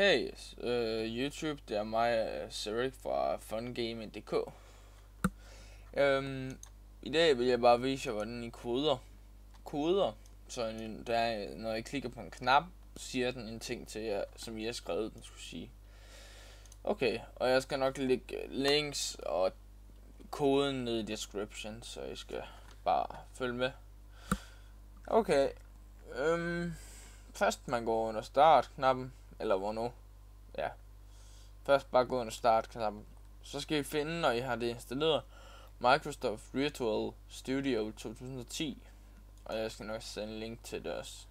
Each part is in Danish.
Hey, YouTube, det er mig, Cedric fra fungaming.dk. I dag vil jeg bare vise jer, hvordan I koder. Så når I klikker på en knap, siger den en ting til jer, som I har skrevet, den skulle sige. Okay, og jeg skal nok lægge links og koden ned i description, så I skal bare følge med. Okay, først man går under start-knappen, eller hvor nu. Ja. Først bare gå under start-knappen. Så skal I finde, når I har det installeret, Microsoft Virtual Studio 2010. Og jeg skal nok sende en link til det også.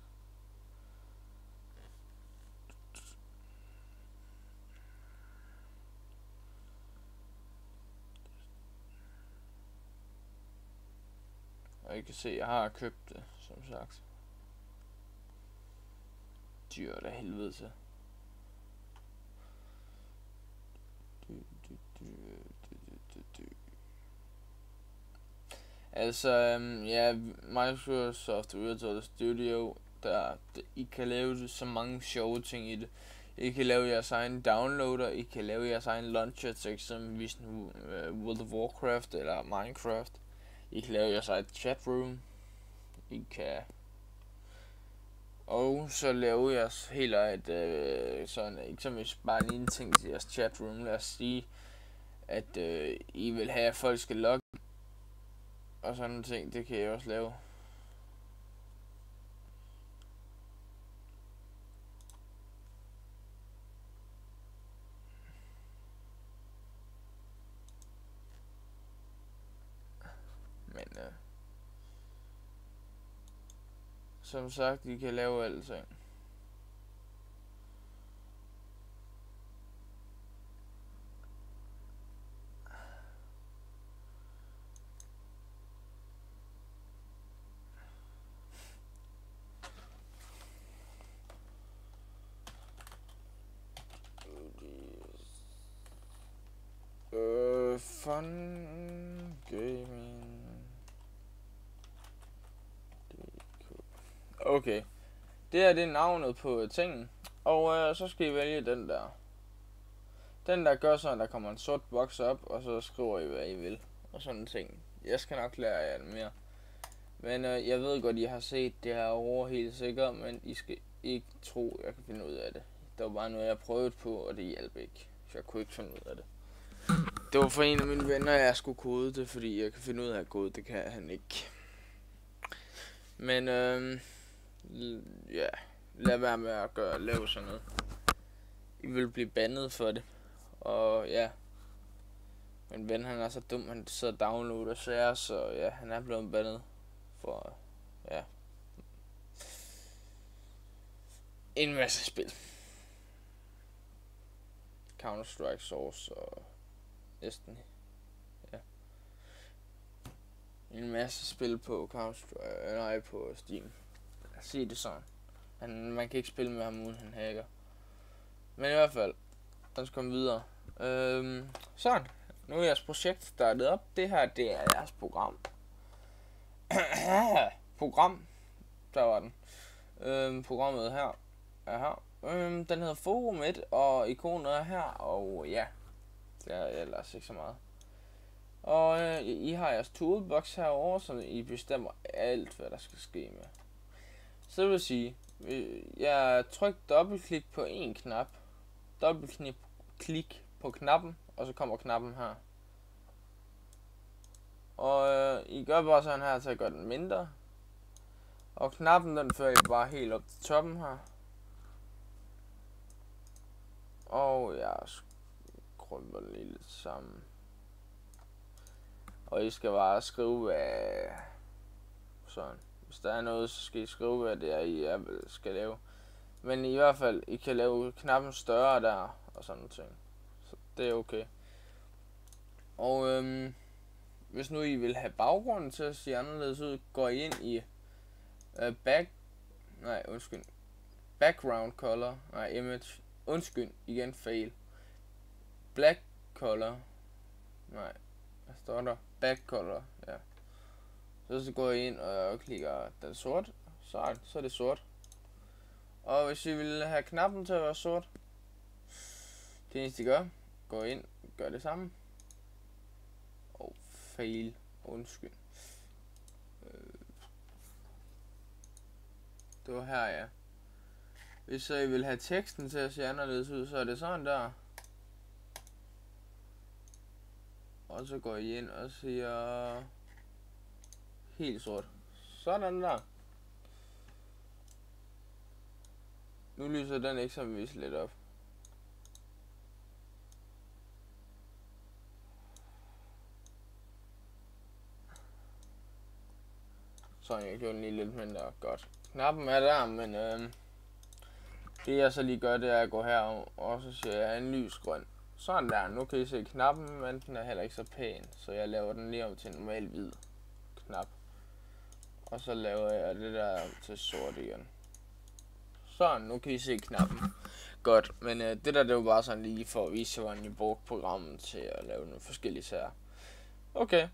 Og I kan se, at jeg har købt det, som sagt. Dyrt af helvede til. Altså, ja, Microsoft Virtual Studio, I kan lave så mange sjove ting i det. I kan lave jeres egen downloader, I kan lave jeres egen launcher til eksempelvis World of Warcraft eller Minecraft. I kan lave jeres eget chatroom. I kan og så lave jeres helt eget, sådan eksempelvis bare en lille ting til jeres chatroom. Lad os sige, at I vil have, at folk skal logge og sådan nogle ting, det kan jeg også lave. Men som sagt, I kan lave alting. Fun gaming. Okay, det er navnet på tingen, og så skal I vælge den der. Den der gør sådan, at der kommer en sort boks op, og så skriver I, hvad I vil, og sådan en ting. Jeg skal nok lære jer mere. Men jeg ved godt, I har set det her over helt sikkert, men I skal ikke tro, jeg kan finde ud af det. Det var bare noget, jeg prøvede på, og det hjalp ikke. Så jeg kunne ikke finde ud af det. Det var for en af mine venner, jeg skulle kode det, fordi jeg kan finde ud af at kode, det kan han ikke. Men ja, lad være med at lave sådan noget. I vil blive bandet for det. Og ja, min ven han er så dum, han sidder og downloader sager, så ja, han er blevet bandet for ja, en masse spil. Counter-Strike Source og næsten ja, en masse spil på Counter-Strike, nej, på Steam. Lad os sige det sådan. Man kan ikke spille med ham uden han hacker. Men i hvert fald, lad os komme videre. Sådan, nu er jeres projekt startet op. Det her, det er jeres program. Der var den. Programmet her er her. Den hedder Forum 1, og ikonet er her, og ja, det er ellers ikke så meget. Og I har jeres toolbox herovre, så I bestemmer alt, hvad der skal ske med. Så det vil sige, jeg trykker dobbeltklik på en knap, dobbeltklik på knappen, og så kommer knappen her. Og I gør bare sådan her til at gøre den mindre. Og knappen den fører I bare helt op til toppen her. Og jeg krymper lige lidt sammen. Og I skal bare skrive, hvad sådan. Hvis der er noget, så skal I skrive, hvad det er, I skal lave. Men i hvert fald, I kan lave knappen større der, og sådan noget ting. Så det er okay. Og hvis nu I vil have baggrunden til at se anderledes ud, går I ind i background color, image, igen fail. Black color, hvad står der? Back color, ja. Så går I ind og klikker den så er det sort. Og hvis I vil have knappen til at være sort, Det eneste I gør, gå ind, gør det samme. Og fail, undskyld. Det var her, ja. Hvis så I vil have teksten til at se anderledes ud, så er det sådan der. Og så går I ind og siger helt sort. Sådan der. Nu lyser den eksempelvis lidt op. Så jeg gjorde den lige lidt mindre godt. Knappen er der, men det jeg så lige gør, det er at gå her og så siger jeg en lys grøn. Sådan der. Nu kan I se knappen, men den er heller ikke så pæn, så jeg laver den lige om til en normal hvid knap. Og så laver jeg det der til sort igen. Sådan, nu kan I se knappen. Godt, men det der, det var bare sådan lige for at vise, hvordan I brugte programmet til at lave nogle forskellige sager. Okay.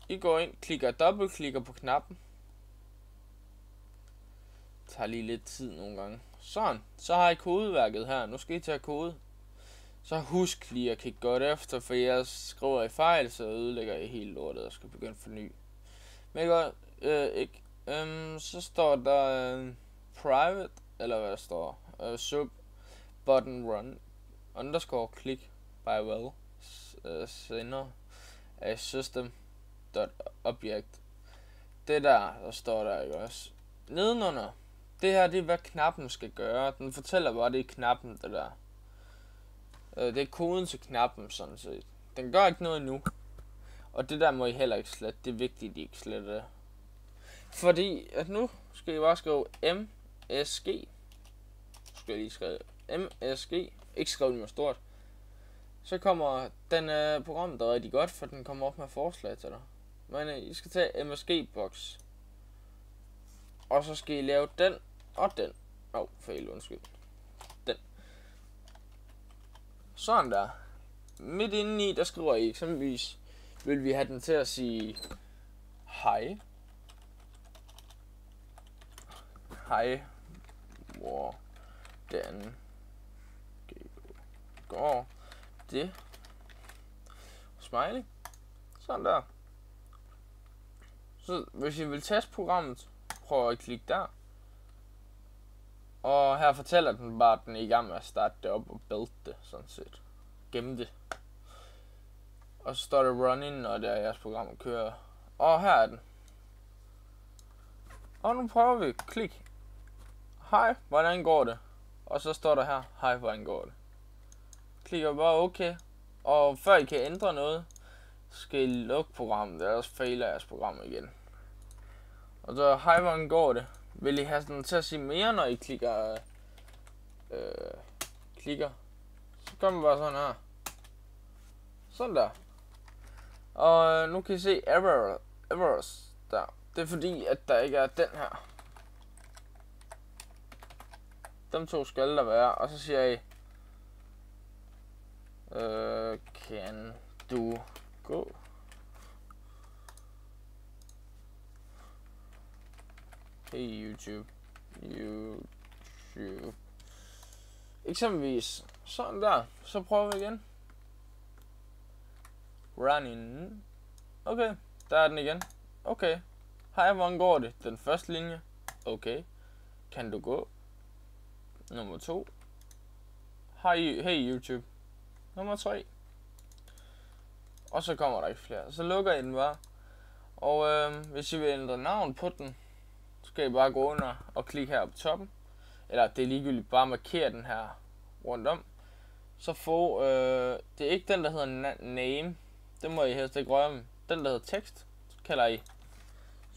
I går ind, dobbeltklikker på knappen. Det tager lige lidt tid nogle gange. Sådan, så har I kodeværket her. Nu skal I til at kode. Så husk lige at kigge godt efter, for jeg skriver i fejl, så ødelægger I helt lortet og skal begynde at forny. Men godt, ikke. Så står der private, eller hvad der står, sub button run underscore click by well sender af system dot object. Det der står der, ikke også? Nedenunder, det her det er hvad knappen skal gøre. Den fortæller bare, det er knappen, det der. Det er koden til knappen sådan set. Den gør ikke noget nu. Og det der må I heller ikke slette. Det er vigtigt, at I ikke sletter det. Fordi at nu skal I bare skrive MSG. Skal jeg lige skrive MSG. Ikke skrive det med stort. Så kommer den program der er rigtig godt, for den kommer op med forslag til dig. Men I skal tage MSG-box. Og så skal I lave den og den. Fail, undskyld. Den. Sådan der. Midt indeni, der skriver I eksempelvis, vil vi have den til at sige hej. Hej. Hvordan går det? Smiley. Sådan der. Så hvis I vil teste programmet, prøv at klikke der. Og her fortæller den bare, at den er i gang med at starte det op og build det, sådan set. Gemme det. Og så står det running, når det er jeres program kører. Og her er den. Og nu prøver vi. Klik. Hej, hvordan går det? Og så står der her, hej, hvordan går det? Klikker bare OK. Og før I kan ændre noget, skal I lukke programmet, ellers fejler jeres program igen. Og så, hej, hvordan går det? Vil I have den til at sige mere, når I klikker? Så kommer bare sådan her. Sådan der. Og nu kan I se errors der. Det er fordi, at der ikke er den her. Dem to skal der være. Og så siger I, can du gå? Hey YouTube. Eksempelvis. Sådan der. Så prøver vi igen. Running. Okay. Der er den igen. Okay. Hej, hvordan går det? Den første linje. Okay. Kan du gå? Nummer 2. Hey YouTube. Nummer 3. Og så kommer der ikke flere. Så lukker I den bare. Og hvis I vil ændre navn på den, så skal I bare gå under og klikke her på toppen. Eller det er ligegyldigt, bare markere den her rundt om. Så få, det er ikke den der hedder name. Det må I helst ikke røre med. Den der hedder tekst, så kalder I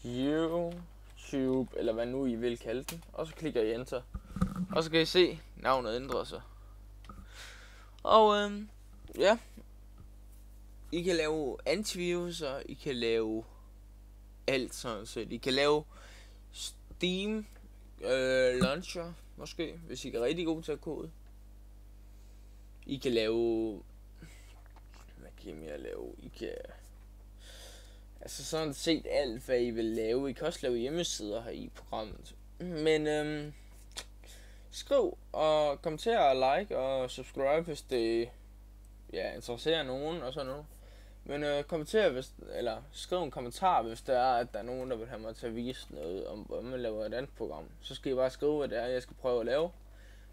YouTube, eller hvad nu I vil kalde den. Og så klikker I enter. Og så kan I se, navnet ændrer sig. Og ja. I kan lave antivirus, og I kan lave alt sådan set. I kan lave Steam launcher, måske, hvis I er rigtig gode til at kode. I kan lave... Hvad kan I mere lave? I kan... Altså sådan set alt, hvad I vil lave. I kan også lave hjemmesider her i programmet. Men skriv og kommenter og like og subscribe, hvis det interesserer nogen og sådan noget. Men kommenter eller skriv en kommentar, hvis der er, at der er nogen, der vil have mig til at vise noget om, hvordan man laver et andet program. Så skal I bare skrive, hvad det er, jeg skal prøve at lave.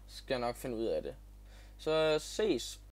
Så skal jeg nok finde ud af det. Så ses.